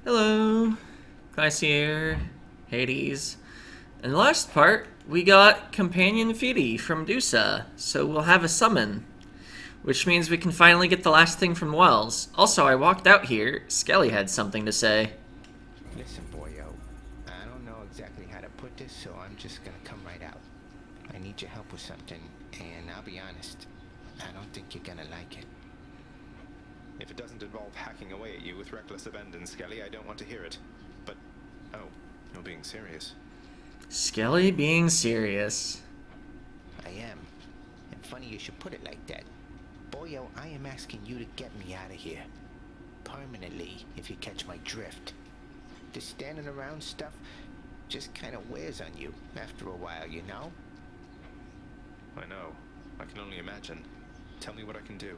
Hello, Glacier, Hades. In the last part, we got Companion Fidi from Dusa, so we'll have a summon. Which means we can finally get the last thing from Wells. Also, I walked out here. Skelly had something to say. Listen, boyo. I don't know exactly how to put this, so I'm just gonna come right out. I need your help with something, and I'll be honest, I don't think you're gonna like it. If it doesn't involve hacking away at you with reckless abandon, Skelly, I don't want to hear it. But, oh, you're being serious. Skelly being serious. I am. And funny you should put it like that. Boyo, I am asking you to get me out of here. Permanently, if you catch my drift. This standing around stuff just kind of wears on you after a while, you know? I know. I can only imagine. Tell me what I can do.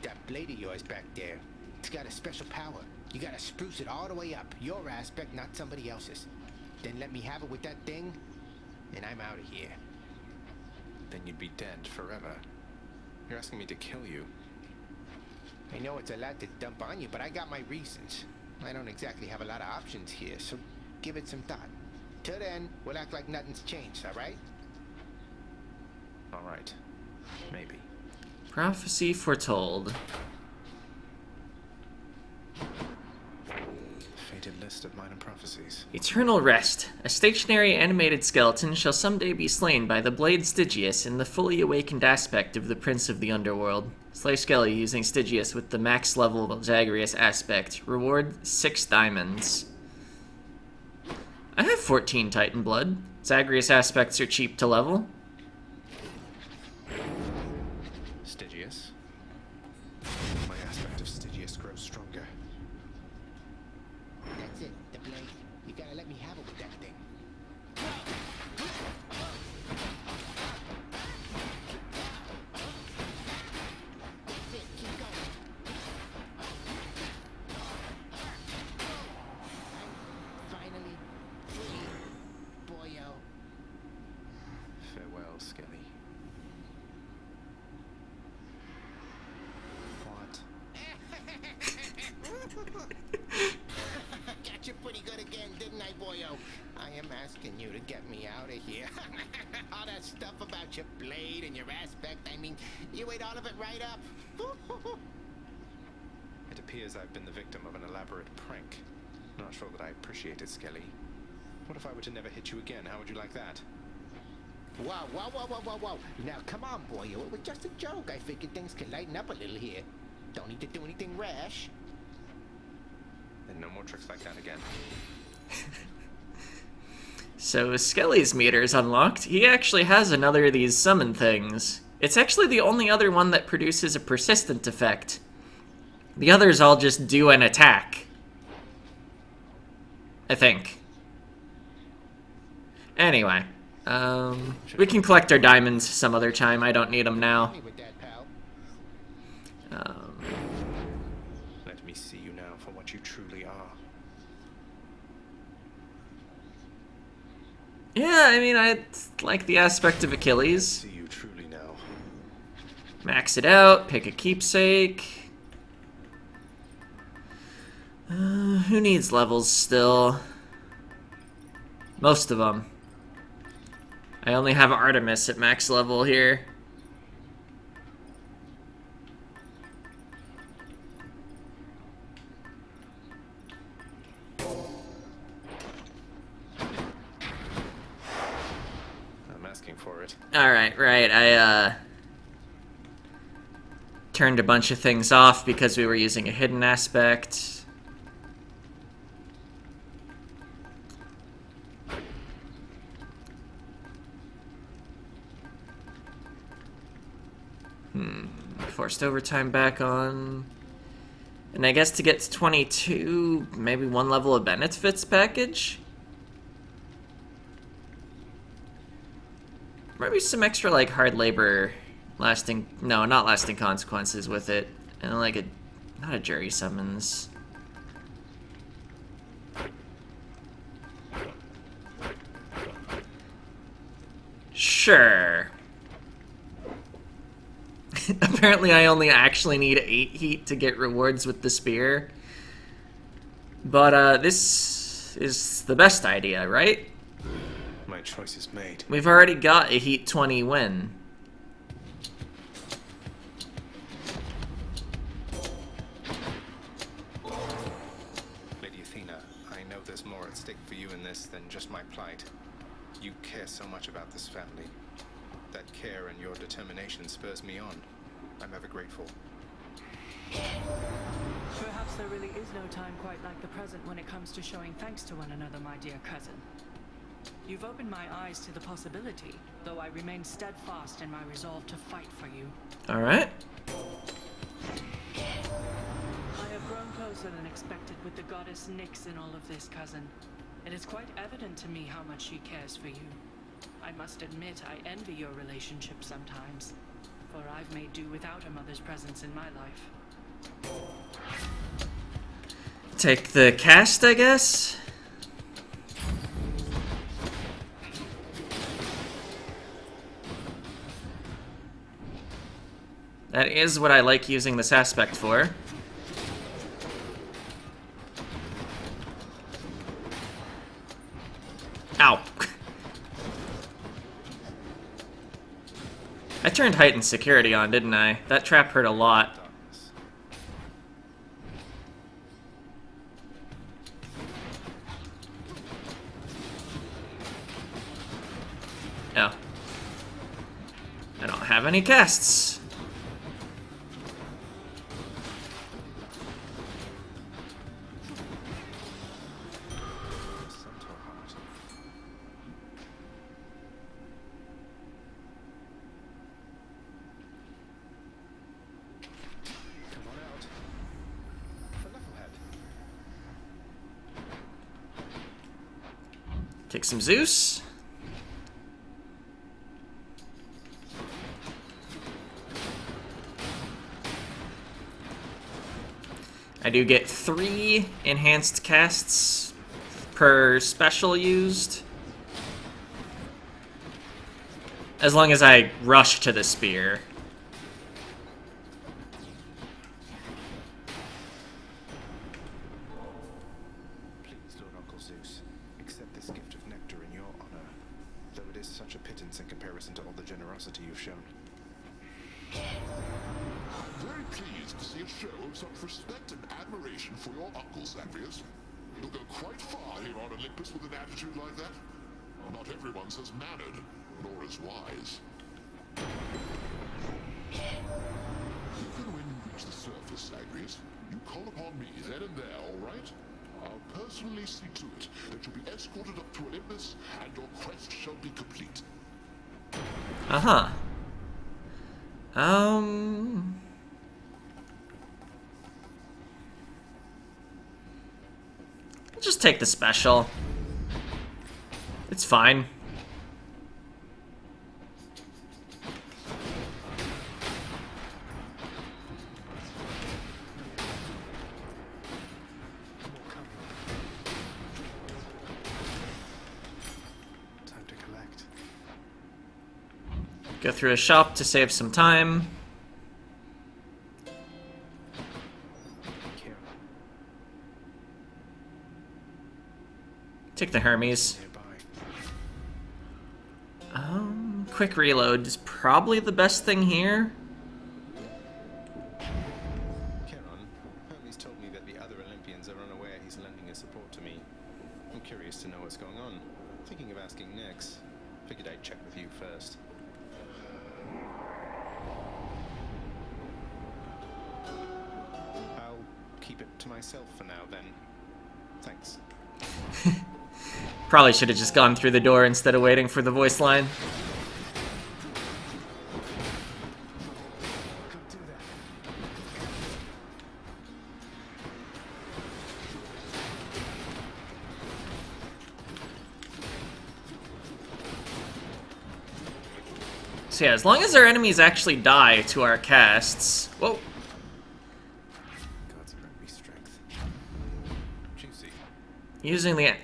That blade of yours back there, it's got a special power. You gotta spruce it all the way up. Your aspect, not somebody else's. Then let me have it with that thing, and I'm out of here. Then you'd be dead forever. You're asking me to kill you. I know it's a lot to dump on you, but I got my reasons. I don't exactly have a lot of options here, so give it some thought. Till then, we'll act like nothing's changed, alright? Alright. Maybe. Prophecy foretold. Fated list of minor prophecies. Eternal rest. A stationary animated skeleton shall someday be slain by the blade Stygius in the fully awakened aspect of the Prince of the Underworld. Slay Skelly using Stygius with the max level Zagreus aspect. Reward 6 diamonds. I have 14 Titan blood. Zagreus aspects are cheap to level. Stygius. My aspect of Stygius grows stronger. That's it, the blade. You gotta let me have it with that thing. That's it, keep going. I'm finally free, boyo. Farewell, Skelly. What? Got you pretty good again, didn't I, boyo? I am asking you to get me out of here. All that stuff about your blade and your aspect, I mean, you ate all of it right up. It appears I've been the victim of an elaborate prank. Not sure that I appreciate it, Skelly. What if I were to never hit you again? How would you like that? Whoa, whoa, whoa, whoa, whoa, whoa. Now, come on, boyo. It was just a joke. I figured things could lighten up a little here. Don't need to do anything rash. Then no more tricks like that again. So Skelly's meter is unlocked. He actually has another of these summon things. It's actually the only other one that produces a persistent effect. The others all just do an attack. I think. Anyway, we can collect our diamonds some other time. I don't need them now. Hey with that, pal. Let me see you now for what you truly are. Yeah, I mean, I like the aspect of Achilles. See you truly now. Max it out, pick a keepsake. Who needs levels still? Most of them. I only have Artemis at max level here. I'm asking for it. Alright, right, I turned a bunch of things off because we were using a hidden aspect. Forced overtime back on. And I guess to get to 22, maybe one level of benefits package? Maybe some extra, like, hard labor lasting... No, not lasting consequences with it. And, like, a... Not a jury summons. Sure. Apparently I only actually need 8 heat to get rewards with the spear. But this is the best idea, right? My choice is made. We've already got a Heat 20 win. Lady Athena, I know there's more at stake for you in this than just my plight. You care so much about this family. That care and your determination spurs me on. I'm ever grateful. Perhaps there really is no time quite like the present when it comes to showing thanks to one another, my dear cousin. You've opened my eyes to the possibility, though I remain steadfast in my resolve to fight for you. Alright. I have grown closer than expected with the goddess Nyx in all of this, cousin. It is quite evident to me how much she cares for you. I must admit I envy your relationship sometimes, for I've made do without a mother's presence in my life. Take the cast, I guess? That is what I like using this aspect for. Ow. I turned heightened security on, didn't I? That trap hurt a lot. Oh. I don't have any casts. Take some Zeus. I do get 3 enhanced casts per special used. As long as I rush to the spear. Please, Lord Uncle Zeus, accept this gift of nectar in your honor, though it is such a pittance in comparison to all the generosity you've shown. Very pleased to see a show of such respect and admiration for your uncle, Zagreus. You'll go quite far here on Olympus with an attitude like that. Not everyone's as mannered, nor as wise. Even when you reach the surface, Zagreus, you call upon me then and there, all right? I'll personally see to it that you'll be escorted up to Olympus, and your quest shall be complete. Uh-huh. I'll just take the special. It's fine. Time to collect. Go through a shop to save some time. Here, Take the Hermes. nearby. Quick reload is probably the best thing here. Charon, Hermes told me that the other Olympians are unaware he's lending his support to me. I'm curious to know what's going on. Thinking of asking Nyx. Figured I'd check with you first. I'll keep it to myself for now, then. Thanks. Probably should have just gone through the door instead of waiting for the voice line. So yeah, as long as our enemies actually die to our casts... Whoa. Gods grant me strength. Juicy. Using the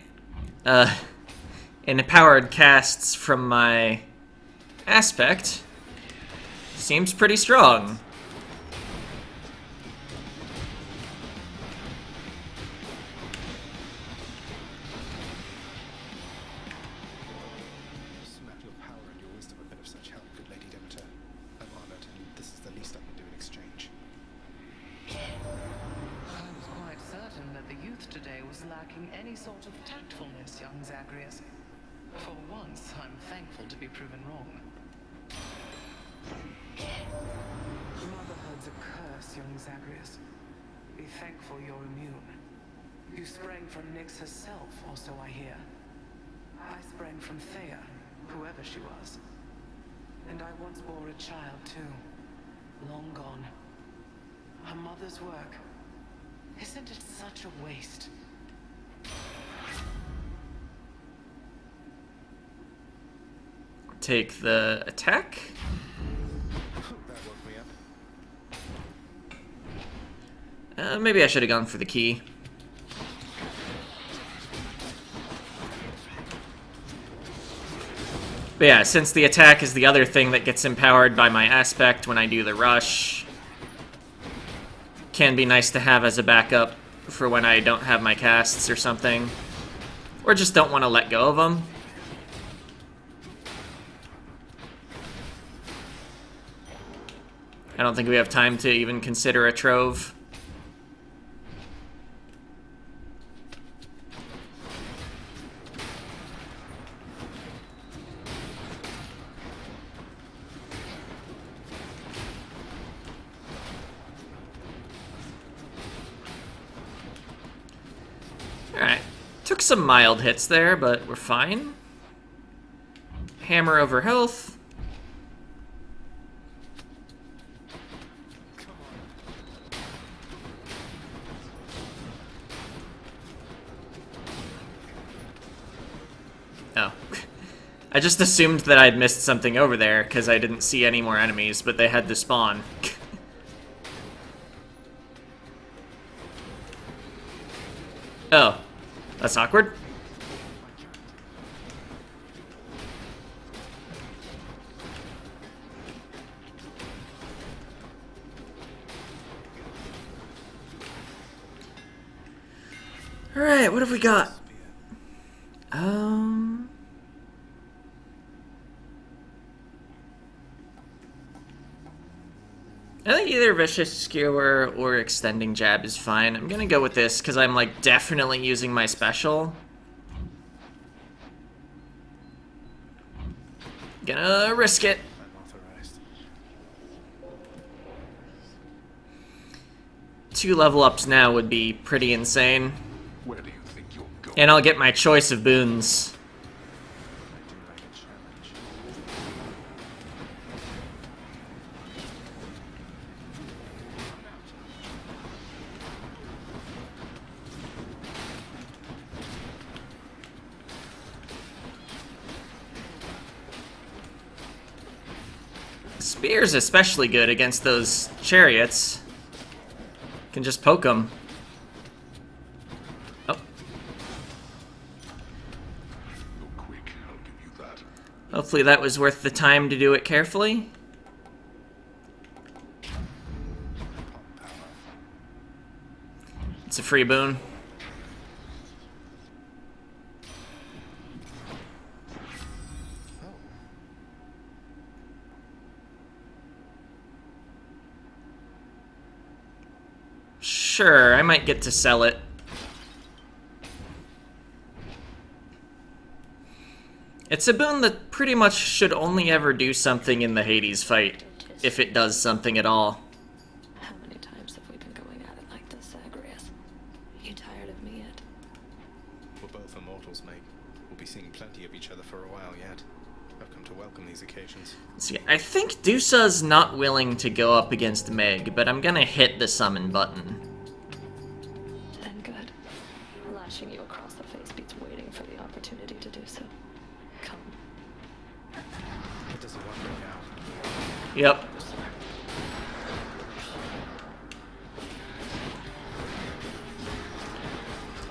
empowered casts from my aspect seems pretty strong. those lacking any sort of tactfulness, young Zagreus. For once, I'm thankful to be proven wrong. Motherhood's a curse, young Zagreus. Be thankful you're immune. You sprang from Nyx herself, or so I hear. I sprang from Thea, whoever she was. And I once bore a child, too. Long gone. Her mother's work. Isn't it such a waste? Take the attack. That woke me up. Maybe I should have gone for the key. But yeah, since the attack is the other thing that gets empowered by my aspect when I do the rush, can be nice to have as a backup for when I don't have my casts or something. Or just don't want to let go of them. I don't think we have time to even consider a trove. Alright. Took some mild hits there, but we're fine. Hammer over health. Oh. I just assumed that I'd missed something over there, because I didn't see any more enemies, but they had to spawn. Oh. That's awkward. Alright, what have we got? I think either Vicious Skewer or Extending Jab is fine. I'm gonna go with this because I'm like definitely using my special. Gonna risk it. Unauthorized. 2 level ups now would be pretty insane. Where do you think you're going? And I'll get my choice of boons. I do like a challenge. Spear's especially good against those chariots. Can just poke them. Oh. You're quick, I'll give you that. Hopefully that was worth the time to do it carefully. It's a free boon. Sure, I might get to sell it. It's a boon that pretty much should only ever do something in the Hades fight, if it does something at all. How many times have we been going at it like this, Zagreus? You tired of me yet? We're both immortals, mate. We'll be seeing plenty of each other for a while yet. I've come to welcome these occasions. See, I think Dusa's not willing to go up against Meg, but I'm gonna hit the summon button. Then good. Lashing you across the face beats waiting for the opportunity to do so. Come. It doesn't work right now. Yep.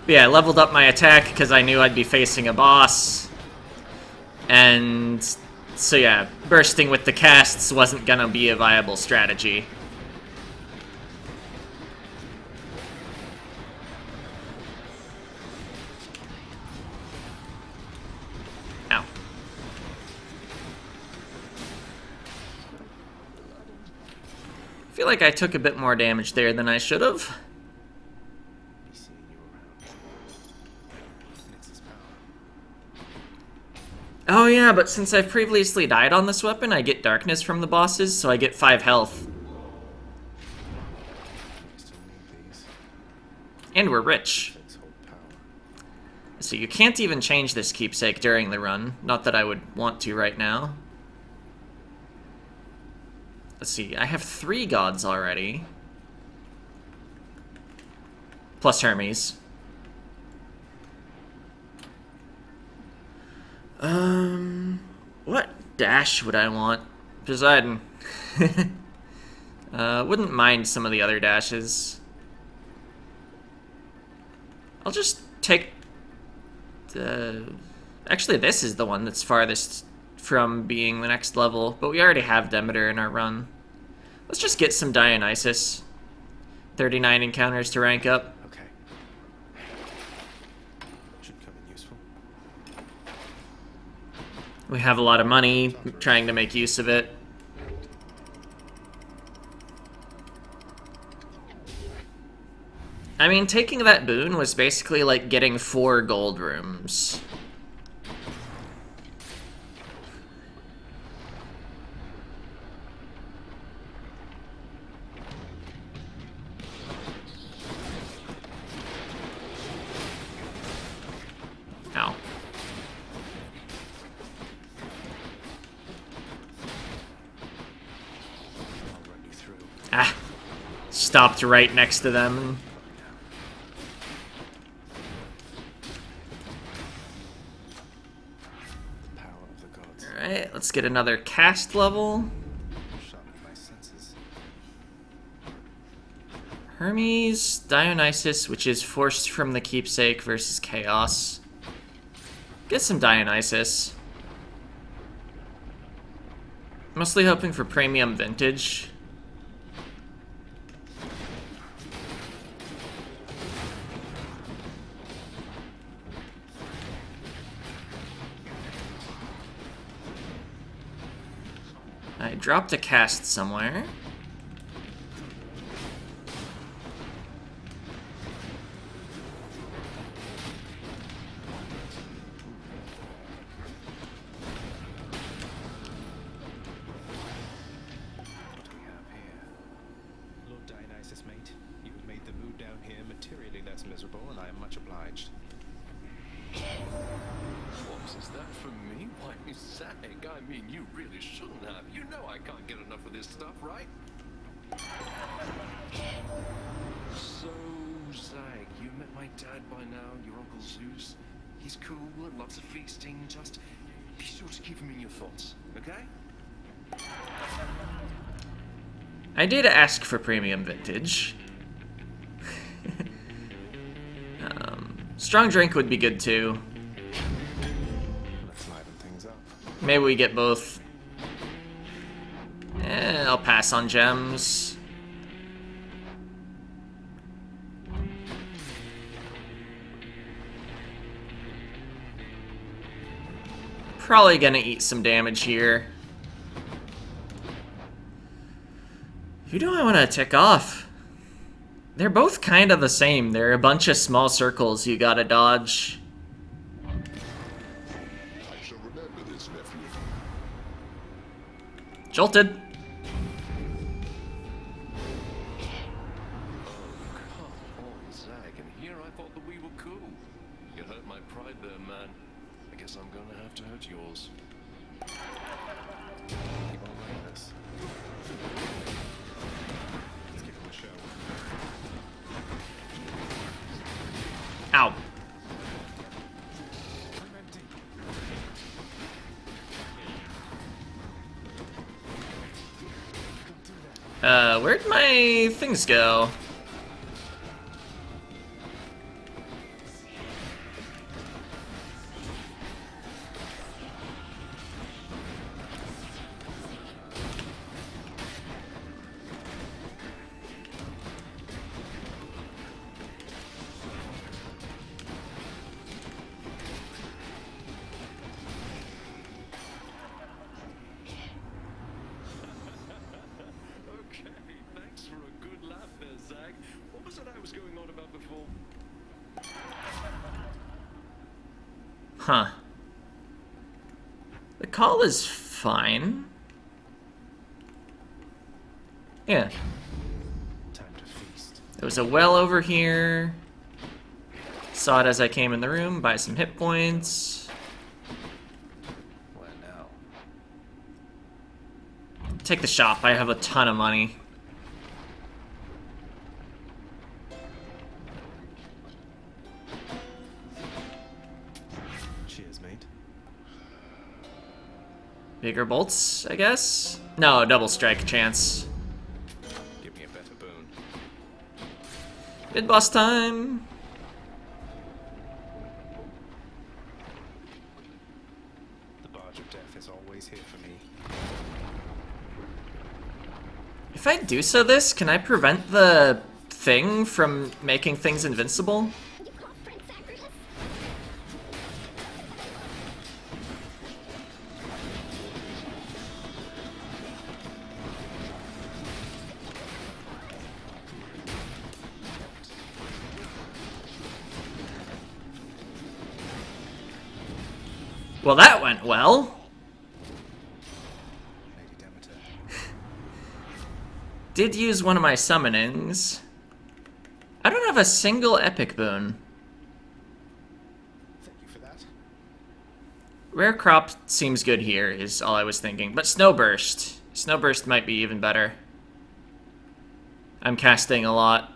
But yeah, I leveled up my attack because I knew I'd be facing a boss. And so yeah, bursting with the casts wasn't gonna be a viable strategy. Ow. I feel like I took a bit more damage there than I should have. Be seeing you around. Oh yeah, but since I've previously died on this weapon, I get darkness from the bosses, so I get 5 health. Still need these. And we're rich. Let's hold power. So you can't even change this keepsake during the run. Not that I would want to right now. Let's see, I have 3 gods already. Plus Hermes. What dash would I want? Poseidon. Wouldn't mind some of the other dashes. I'll just take the... Actually, this is the one that's farthest from being the next level, but we already have Demeter in our run. Let's just get some Dionysus. 39 encounters to rank up. Okay. Should come in useful. We have a lot of money, trying to make use of it. I mean, taking that boon was basically like getting 4 gold rooms. Ow. I'll run you through. Ah. Stopped right next to them. The power of the gods. Alright, let's get another cast level. Sharpen my senses. Hermes, Dionysus, which is forced from the keepsake versus Chaos. Get some Dionysus. Mostly hoping for premium vintage. I dropped a cast somewhere. What do we have here? Lord Dionysus, mate. You have made the mood down here materially less miserable, and I am much obliged. What is that from me? Why, Zag, I mean, you really shouldn't have. You know I can't get enough of this stuff, right? So, Zag, you met my dad by now, your Uncle Zeus. He's cool, lots of feasting, just be sure to keep him in your thoughts, okay? I did ask for premium vintage. Strong drink would be good too. Let's liven things up. Maybe we get both. I'll pass on gems. Probably gonna eat some damage here. Who do I want to tick off? They're both kind of the same. They're a bunch of small circles you gotta dodge. I shall remember this, nephew. Jolted. Come on, Zag, and here I thought that we were cool. You hurt my pride there, man. I guess I'm gonna have to hurt yours. Keep on running this. Let's give him a show. Ow. I'm empty. Where'd my things go? Okay, thanks for a good laugh there, Zag. What was it I was going on about before? Huh. call is fine. Yeah. Time to feast. There was a well over here. Saw it as I came in the room. Buy some hit points. Where now? Take the shop. I have a ton of money. Cheers, mate. Bigger bolts, I guess? No, double strike chance. Give me a better boon. Mid boss time. The barge of death is always here for me. If I do so this, can I prevent the thing from making things invincible? Well, that went well. Lady Demeter. Did use one of my summonings. I don't have a single epic boon. Thank you for that. Rare crop seems good here, is all I was thinking. But Snowburst. Snowburst might be even better. I'm casting a lot.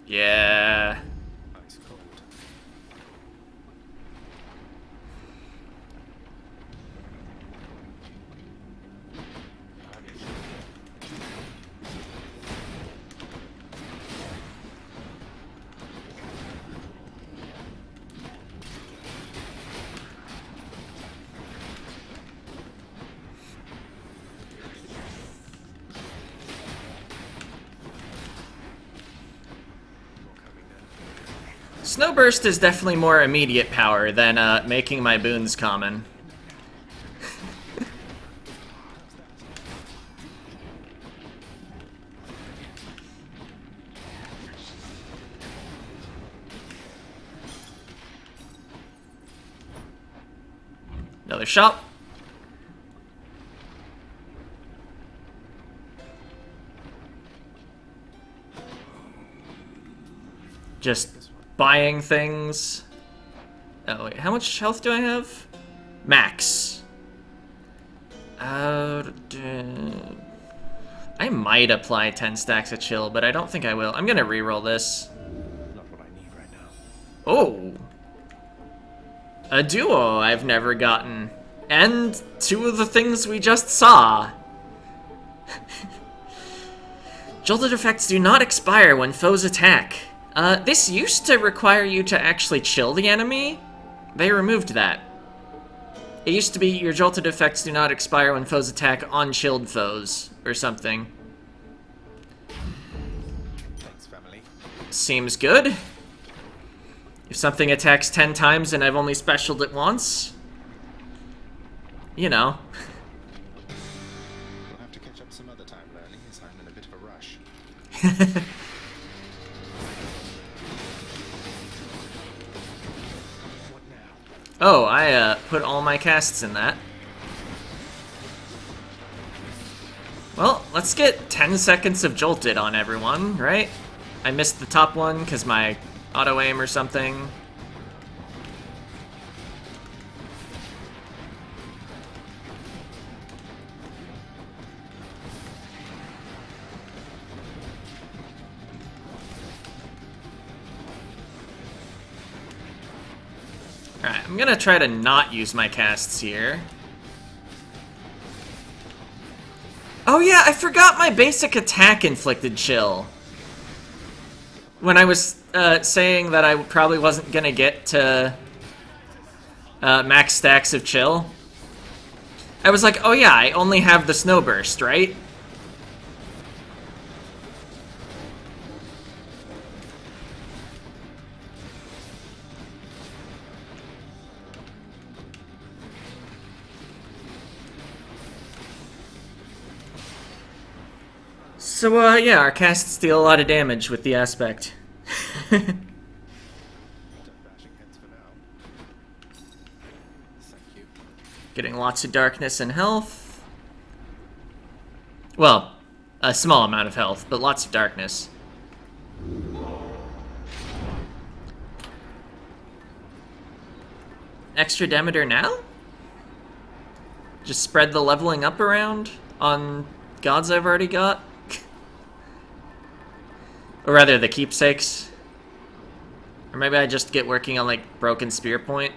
Yeah. Ice cold. Snowburst is definitely more immediate power than making my boons common. Another shop. Just buying things. Oh wait, how much health do I have? Max. I might apply 10 stacks of chill, but I don't think I will. I'm gonna reroll this. Not what I need right now. Oh. A duo I've never gotten. And two of the things we just saw. Jolted effects do not expire when foes attack. This used to require you to actually chill the enemy. They removed that. It used to be your jolted effects do not expire when foes attack on chilled foes, or something. Thanks, family. Seems good. If something attacks 10 times and I've only specialed it once, you know. We'll have to catch up some other time learning, as I'm in a bit of a rush. What now? Oh, I put all my casts in that. Well, let's get 10 seconds of jolted on everyone, right? I missed the top one because my auto-aim or something. Alright, I'm gonna try to not use my casts here. Oh yeah, I forgot my basic attack inflicted chill. When I was saying that I probably wasn't gonna get to max stacks of chill, I was like, oh yeah, I only have the Snowburst, right? So, yeah, our casts deal a lot of damage with the aspect. Don't bashing heads for now. Thank you. Getting lots of darkness and health. Well, a small amount of health, but lots of darkness. Extra Demeter now? Just spread the leveling up around on gods I've already got? Or rather, the keepsakes. Or maybe I just get working on, like, Broken Spear Point.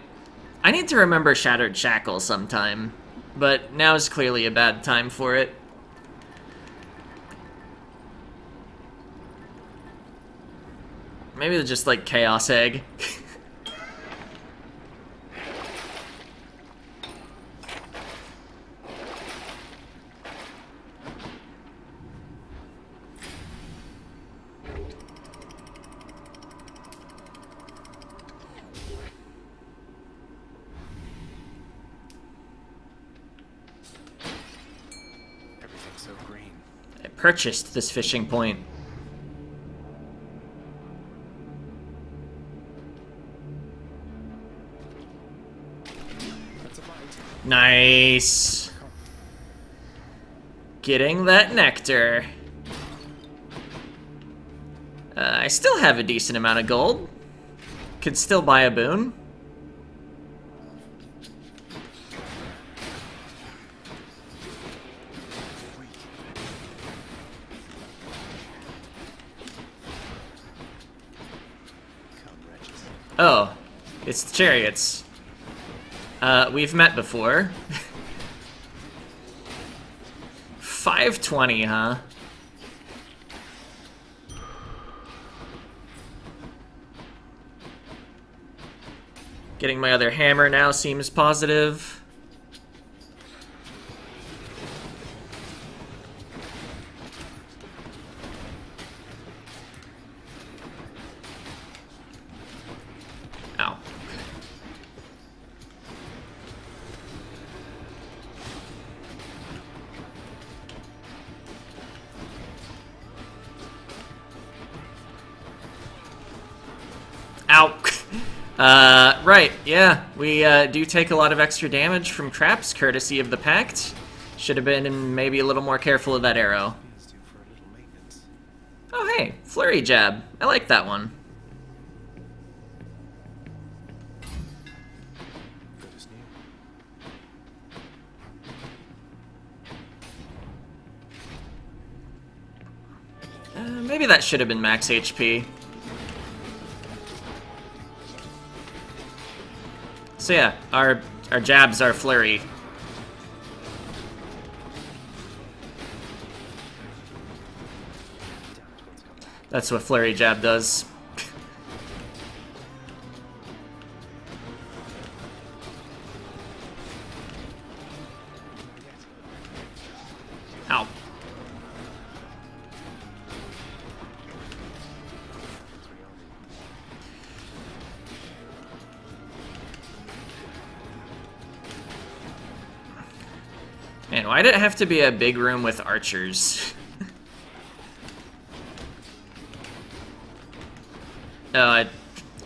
I need to remember Shattered Shackle sometime, but now is clearly a bad time for it. Maybe it's just, like, Chaos Egg. So green. I purchased this fishing point. That's a bite. Nice. Getting that nectar. I still have a decent amount of gold. Could still buy a boon. Oh, it's the chariots. We've met before. 520, huh? Getting my other hammer now seems positive. Ow. Ow. Right, yeah. We do take a lot of extra damage from traps, courtesy of the Pact. Should have been maybe a little more careful of that arrow. Oh hey, Flurry Jab. I like that one. Maybe that should have been max HP. So yeah, our jabs are flurry. That's what flurry jab does. Ow. Man, why did it have to be a big room with archers? Oh, I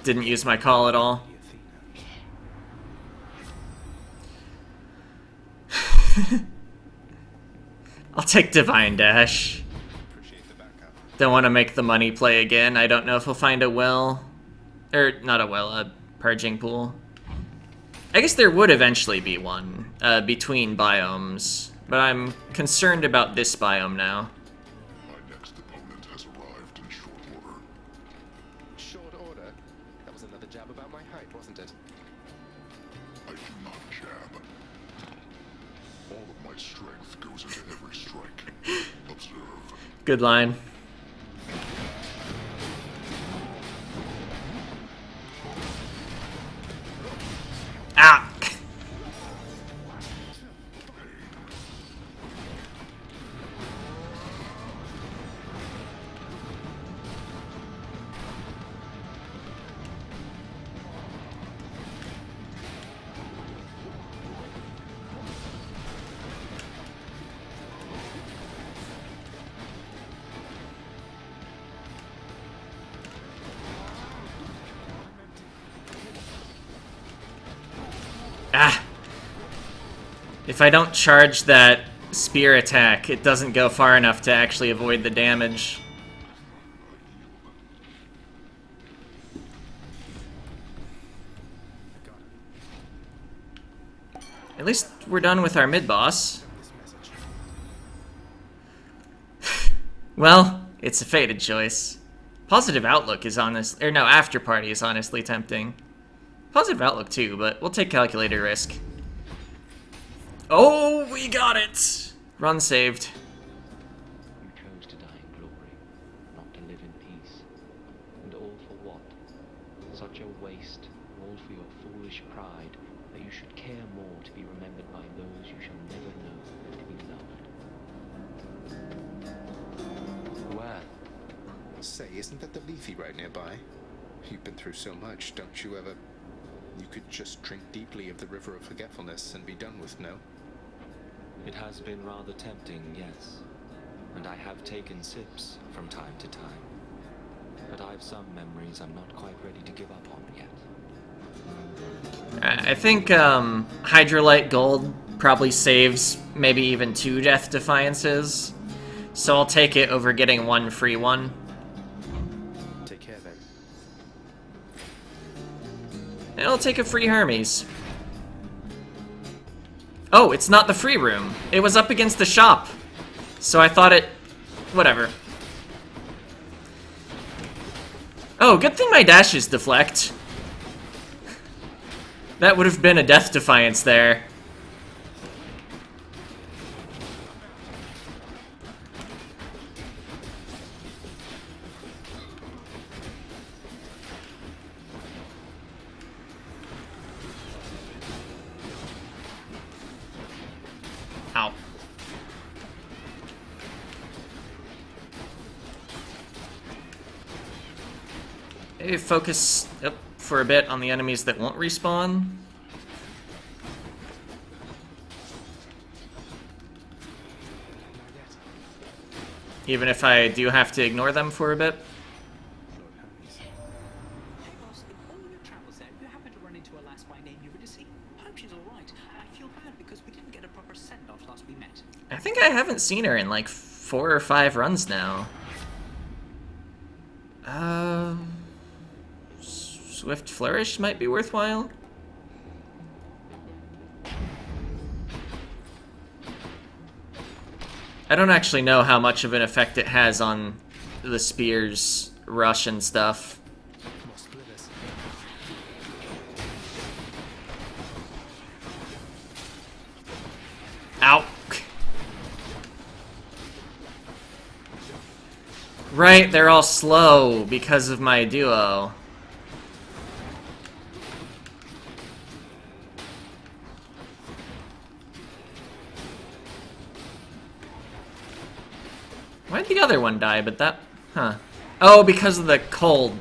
didn't use my call at all. I'll take Divine Dash. Don't want to make the money play again. I don't know if we'll find a well. Or, not a well, a purging pool. I guess there would eventually be one between biomes, but I'm concerned about this biome now. My next opponent has arrived in short order. Short order? That was another jab about my height, wasn't it? I do not jab. All of my strength goes into every strike. Observe. Good line. Ah! Ah! If I don't charge that spear attack, it doesn't go far enough to actually avoid the damage. At least we're done with our mid-boss. Well, it's a fated choice. Positive Outlook is honest, or no, After Party is honestly tempting. Positive Outlook too, but we'll take Calculated Risk. Oh, we got it! Run saved. You chose to die in glory, not to live in peace. And all for what? Such a waste, all for your foolish pride, that you should care more to be remembered by those you shall never know than to be loved. Where? Say, isn't that the Leafy right nearby? You've been through so much, don't you ever... You could just drink deeply of the river of forgetfulness and be done with, no? It has been rather tempting, yes. And I have taken sips from time to time. But I've some memories I'm not quite ready to give up on yet. I think Hydrolite Gold probably saves maybe even 2 Death Defiances. So I'll take it over getting 1 free one. Take care then. And I'll take a free Hermes. Oh, it's not the free room. It was up against the shop. So I thought it... Whatever. Oh, good thing my dashes deflect. That would have been a Death Defiance there. Ow. Maybe focus up for a bit on the enemies that won't respawn. Even if I do have to ignore them for a bit. Hey boss, in all your travels there, you happen to run into a lass by name Eurydice? Hope she's alright. I feel bad because we didn't get a proper send-off last we met. I think I haven't seen her in like 4 or 5 runs now. Swift Flourish might be worthwhile. I don't actually know how much of an effect it has on the spear's rush and stuff. Ow. Right, they're all slow because of my duo. Why'd the other one die, but that... Huh. Oh, because of the cold.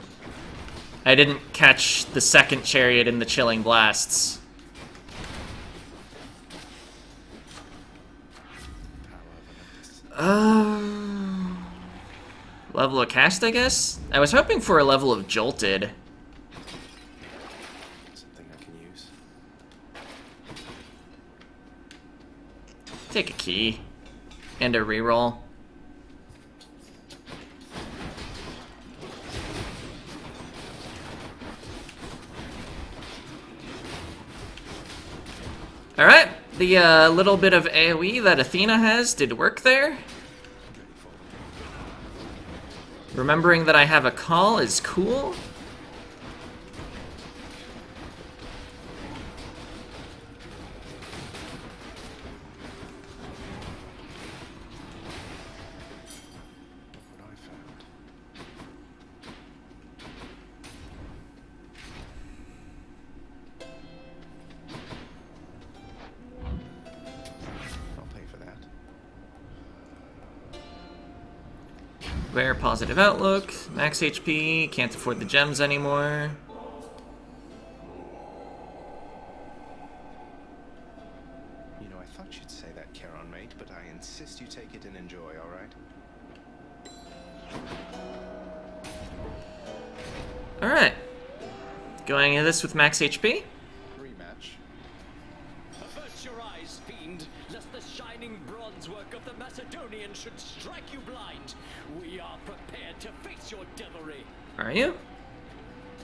I didn't catch the second chariot in the chilling blasts. Level of cast, I guess? I was hoping for a level of jolted. Something I can use. Take a key. And a reroll. Alright, the little bit of AoE that Athena has did work there. Remembering that I have a call is cool. What I found. I'll pay for that. Rare Positive Outlook, max HP, can't afford the gems anymore. You know, I thought you'd say that, Charon mate, but I insist you take it and enjoy, alright? Alright. Going into this with max HP. Rematch. Avert your eyes, fiend. Are you?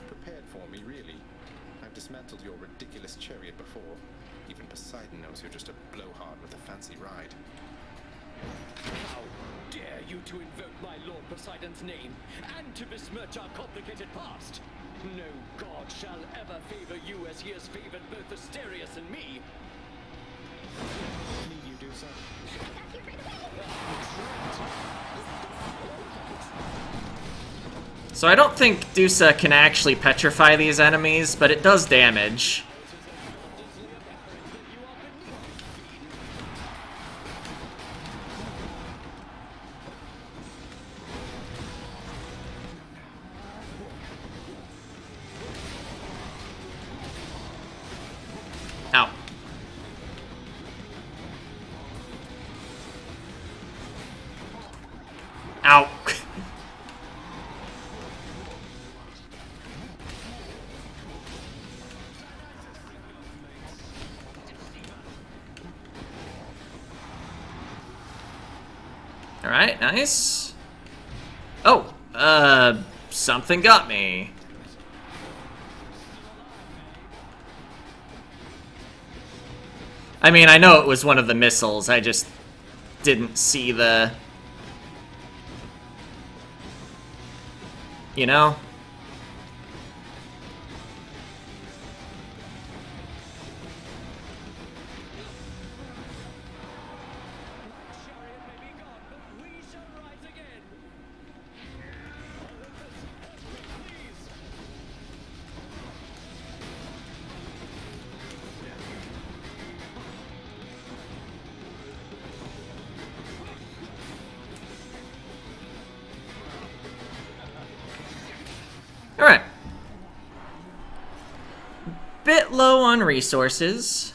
Prepared for me, really. I've dismantled your ridiculous chariot before. Even Poseidon knows you're just a blowhard with a fancy ride. How dare you to invoke my Lord Poseidon's name, and to besmirch our complicated past? No god shall ever favor you as he has favored both Asterius and me. Need you do so? So I don't think Dusa can actually petrify these enemies, but it does damage. Ow. Ow. Alright, nice. Oh, something got me. I mean, I know it was one of the missiles, I just didn't see the... You know? Alright. Bit low on resources.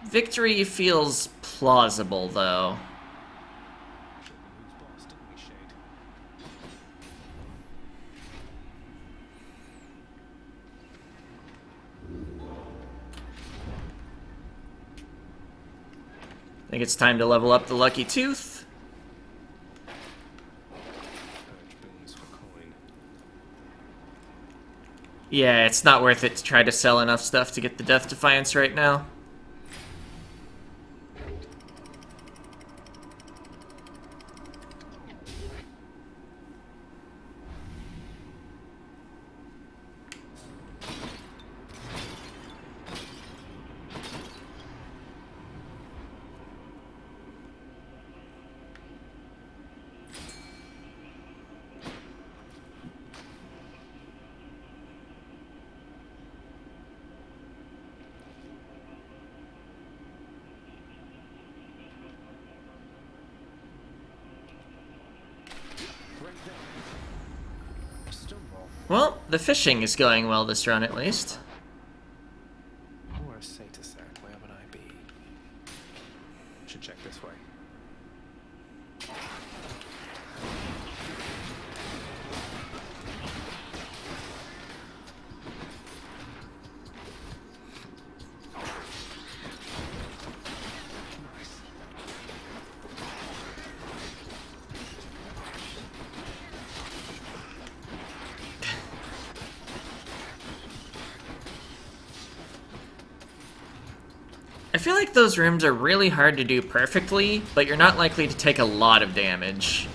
Victory feels plausible, though. I think it's time to level up the Lucky Tooth. Yeah, it's not worth it to try to sell enough stuff to get the Death Defiance right now. Well, the fishing is going well this run, at least. Or say to Sack, where would I be? Should check this way. I feel like those rooms are really hard to do perfectly, but you're not likely to take a lot of damage.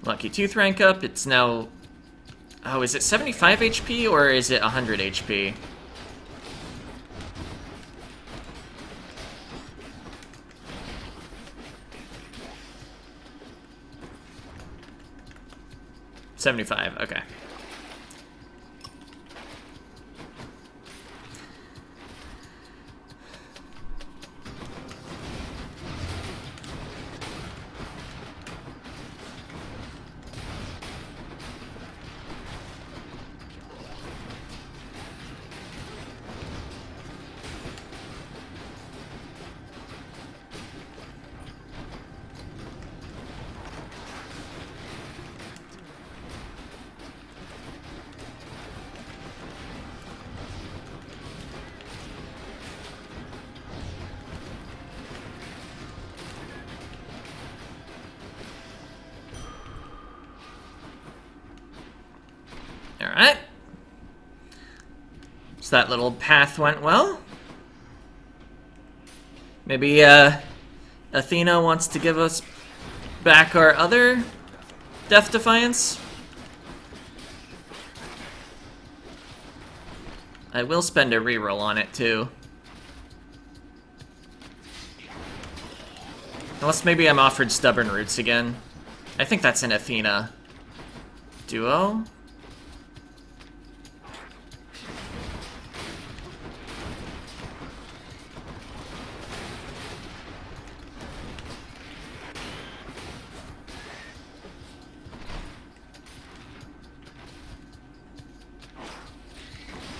Lucky Tooth rank up, it's now... Oh, is it 75 HP or is it 100 HP? $75, okay. Alright. So that little path went well. Maybe Athena wants to give us back our other Death Defiance. I will spend a reroll on it too. Unless maybe I'm offered Stubborn Roots again. I think that's an Athena duo.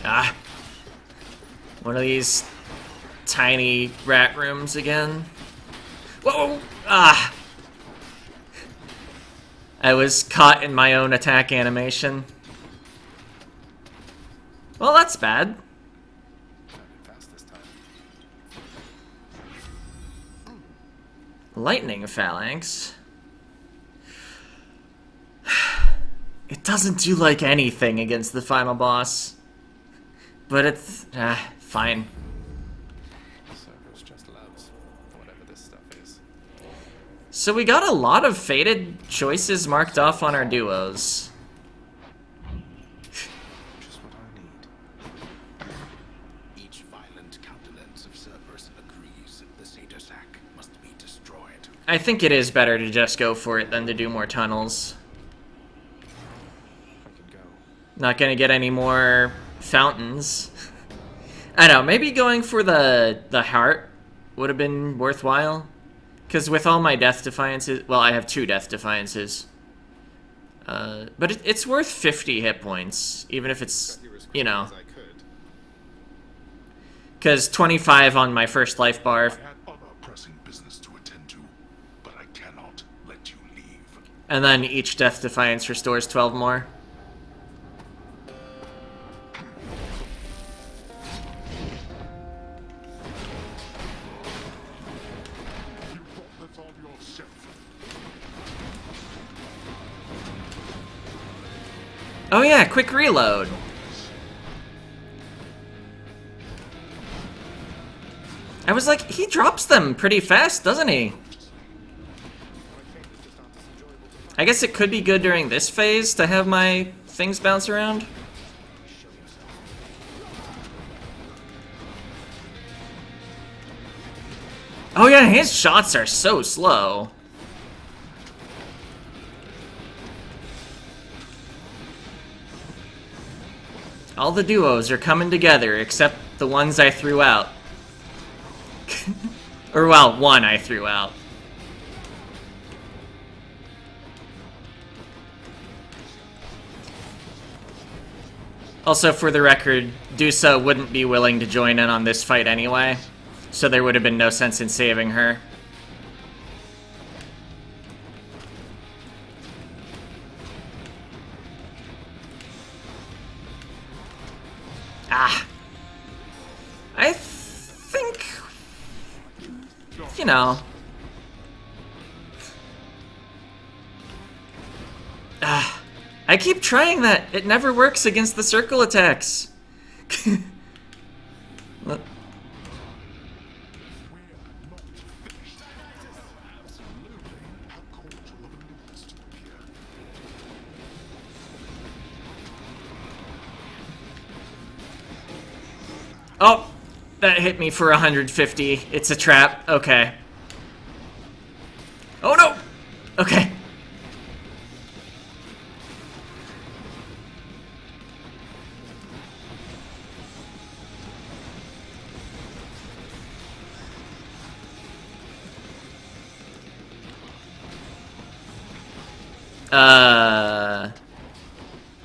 Ah. One of these tiny rat rooms again. Whoa! Ah! I was caught in my own attack animation. Well, that's bad. Fast this time. Lightning Phalanx. It doesn't do like anything against the final boss. But it's fine. Cerberus just loves whatever this stuff is. So we got a lot of fated choices marked off on our duos. Just what I need. Each violent countenance of Cerberus agrees the Satyr-Sack must be destroyed. I think it is better to just go for it than to do more tunnels. I could go. Not gonna get any more fountains. I don't know, maybe going for the heart would have been worthwhile. Because with all my Death Defiances, well, I have 2 Death Defiances. But it's worth 50 hit points, even if it's, you know. As I could. Because 25 on my first life bar. I had other pressing business to attend to, but I cannot let you leave. And then each Death Defiance restores 12 more. Oh yeah, quick reload. I was like, he drops them pretty fast, doesn't he? I guess it could be good during this phase to have my things bounce around. Oh yeah, his shots are so slow. All the duos are coming together, except the ones I threw out. Or, well, one I threw out. Also, for the record, Dusa wouldn't be willing to join in on this fight anyway, so there would have been no sense in saving her. Ah. I think, you know. Ah. I keep trying that. It never works against the circle attacks. Oh, that hit me for 150. It's a trap. Okay. Oh no! Okay.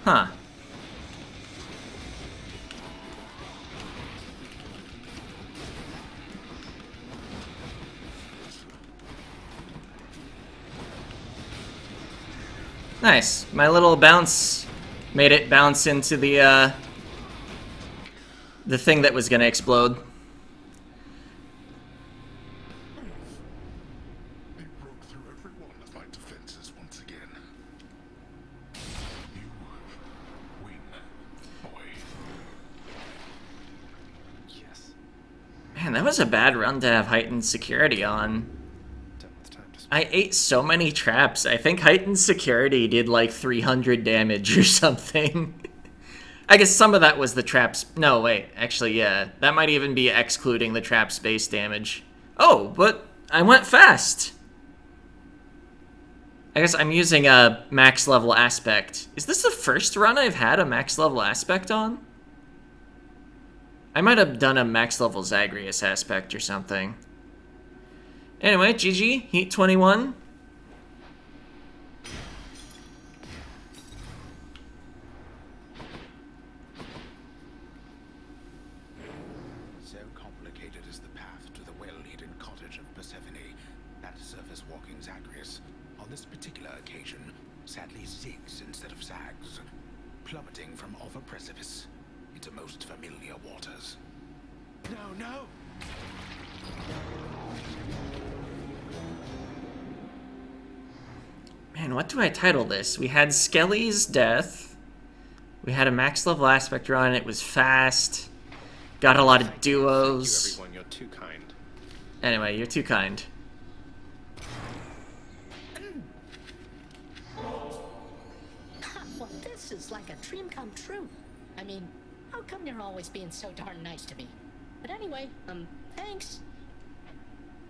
Huh. Nice. My little bounce made it bounce into the thing that was gonna explode. They broke through every one of my defenses once again. You win. that was a bad run to have heightened security on. I ate so many traps. I think heightened security did like 300 damage or something. I guess some of that was the traps. No, wait. Actually, yeah. That might even be excluding the trap space damage. Oh, but I went fast. I guess I'm using a max level aspect. Is this the first run I've had a max level aspect on? I might have done a max level Zagreus aspect or something. Anyway, GG, Heat 21. So complicated is the path to the well-hidden cottage of Persephone, that surface walking Zagreus, on this particular occasion, sadly zigs instead of zags, plummeting from off a precipice into most familiar waters. No, no! Man, what do I title this? We had Skelly's death. We had a max level aspect run. It was fast. Got a lot of duos. Thank you, everyone. You're too kind. Anyway, you're too kind. Well, this is like a dream come true. I mean, how come you're always being so darn nice to me? But anyway, thanks.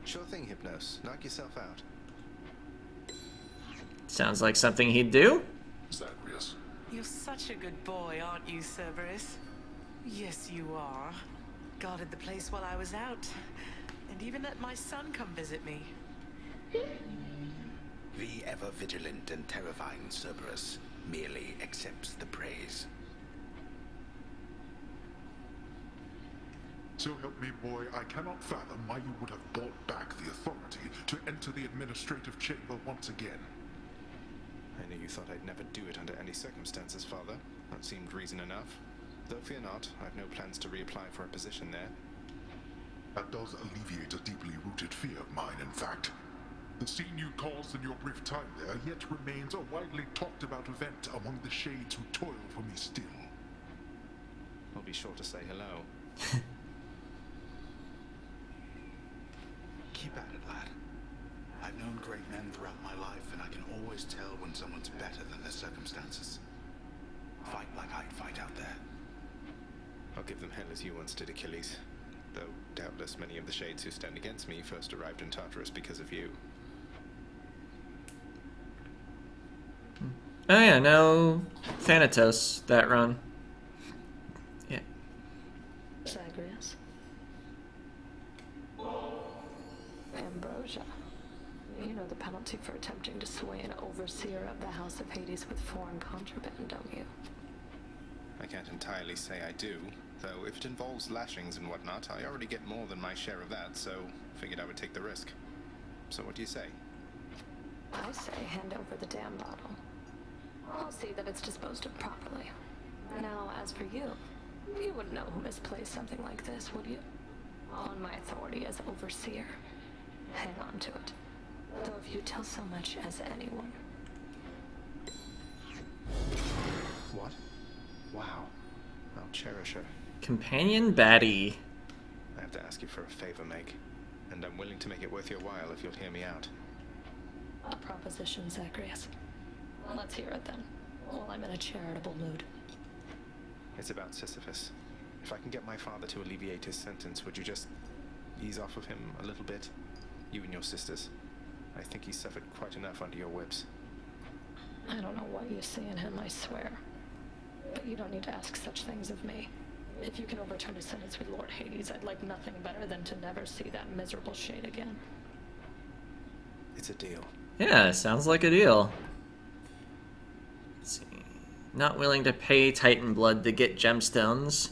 Sure thing, Hypnos. Knock yourself out. Sounds like something he'd do. Zagreus. You're such a good boy, aren't you, Cerberus? Yes, you are. Guarded the place while I was out. And even let my son come visit me. The ever-vigilant and terrifying Cerberus merely accepts the praise. So help me, boy, I cannot fathom why you would have bought back the authority to enter the administrative chamber once again. I knew you thought I'd never do it under any circumstances, Father. That seemed reason enough. Though fear not, I've no plans to reapply for a position there. That does alleviate a deeply rooted fear of mine, in fact. The scene you caused in your brief time there yet remains a widely talked about event among the shades who toil for me still. I'll be sure to say hello. Keep at it, lad. I've known great men throughout my life, and I can always tell when someone's better than their circumstances. Fight like I'd fight out there. I'll give them hell as you once did Achilles. Though doubtless many of the shades who stand against me first arrived in Tartarus because of you. Oh yeah, no Thanatos that run. Yeah. Zagreus. Ambrosia. You know the penalty for attempting to sway an overseer of the House of Hades with foreign contraband, don't you? I can't entirely say I do, though if it involves lashings and whatnot, I already get more than my share of that, so figured I would take the risk. So what do you say? I say hand over the damn bottle. I'll see that it's disposed of properly. Now, as for you, you wouldn't know who misplaced something like this, would you? On my authority as overseer, hang on to it. Though if you tell so much as anyone. What? Wow. I'll cherish her. Companion baddie. I have to ask you for a favor, Meg. And I'm willing to make it worth your while if you'll hear me out. A proposition, Zagreus. Let's hear it then, while I'm in a charitable mood. It's about Sisyphus. If I can get my father to alleviate his sentence, would you just ease off of him a little bit? You and your sisters. I think he's suffered quite enough under your whips. I don't know what you see in him, I swear. But you don't need to ask such things of me. If you can overturn his sentence with Lord Hades, I'd like nothing better than to never see that miserable shade again. It's a deal. Yeah, sounds like a deal. Let's see. Not willing to pay Titan blood to get gemstones.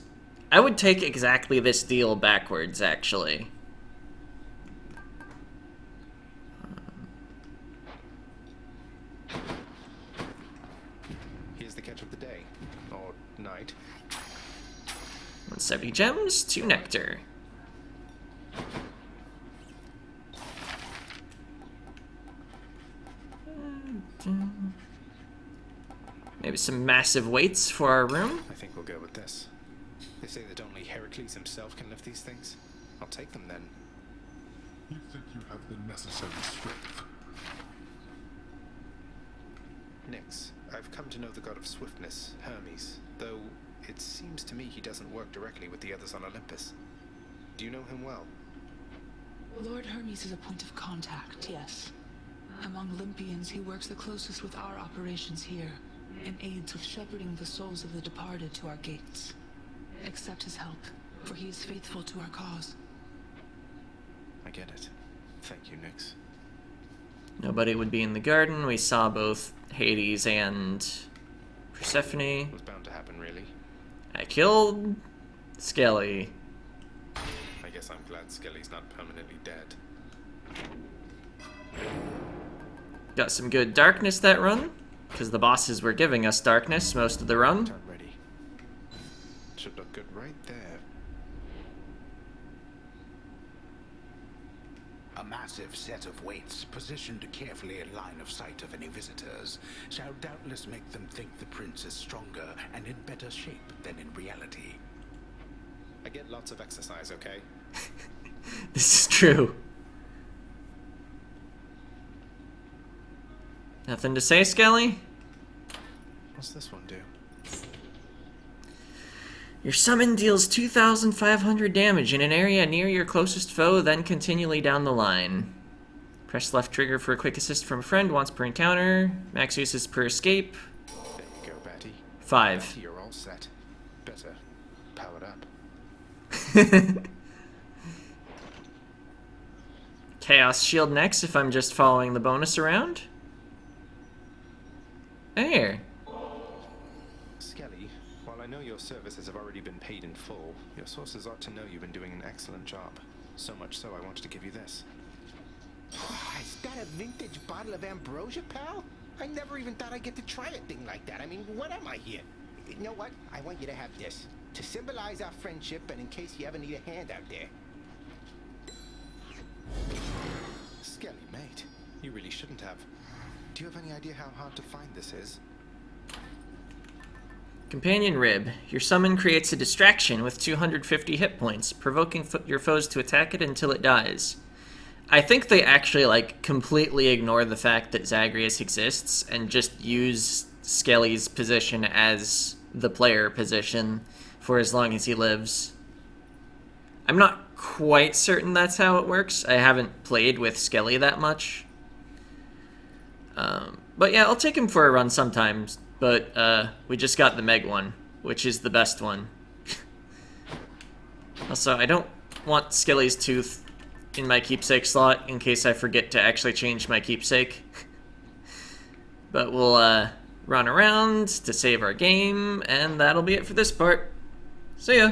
I would take exactly this deal backwards, actually. Here's the catch of the day. Or night. 170 gems, 2 nectar. Maybe some massive weights for our room. I think we'll go with this. They say that only Heracles himself can lift these things. I'll take them then. You think you have the necessary strength? Nyx, I've come to know the god of swiftness, Hermes, though it seems to me he doesn't work directly with the others on Olympus. Do you know him well? Lord Hermes is a point of contact, yes. Among Olympians, he works the closest with our operations here, and aids with shepherding the souls of the departed to our gates. Accept his help, for he is faithful to our cause. I get it. Thank you, Nyx. Nobody would be in the garden. We saw both Hades and Persephone. It was bound to happen, really. I killed Skelly. I guess I'm glad Skelly's not permanently dead. Got some good darkness that run, because the bosses were giving us darkness most of the run. Turn ready. Should look good right there. A massive set of weights, positioned carefully in line of sight of any visitors, shall doubtless make them think the prince is stronger and in better shape than in reality. I get lots of exercise, okay? This is true. Nothing to say, Skelly? What's this one do? Your summon deals 2,500 damage in an area near your closest foe, then continually down the line. Press left trigger for a quick assist from a friend once per encounter. Max uses per escape. There you go, Batty. 5. Batty, you're all set. Better. Powered up. Chaos Shield next if I'm just following the bonus around. There. Skelly, while I know your services have already been paid in full, your sources ought to know you've been doing an excellent job. So much so I wanted to give you this. Is that a vintage bottle of ambrosia, pal? I never even thought I'd get to try a thing like that. I mean, what am I here? You know what? I want you to have this. To symbolize our friendship and in case you ever need a hand out there. Skelly, mate. You really shouldn't have. Do you have any idea how hard to find this is? Companion Rib. Your summon creates a distraction with 250 hit points, provoking your foes to attack it until it dies. I think they actually, like, completely ignore the fact that Zagreus exists and just use Skelly's position as the player position for as long as he lives. I'm not quite certain that's how it works. I haven't played with Skelly that much. But yeah, I'll take him for a run sometimes. But we just got the Meg one, which is the best one. Also, I don't want Skelly's tooth in my keepsake slot in case I forget to actually change my keepsake. But we'll run around to save our game, and that'll be it for this part. See ya!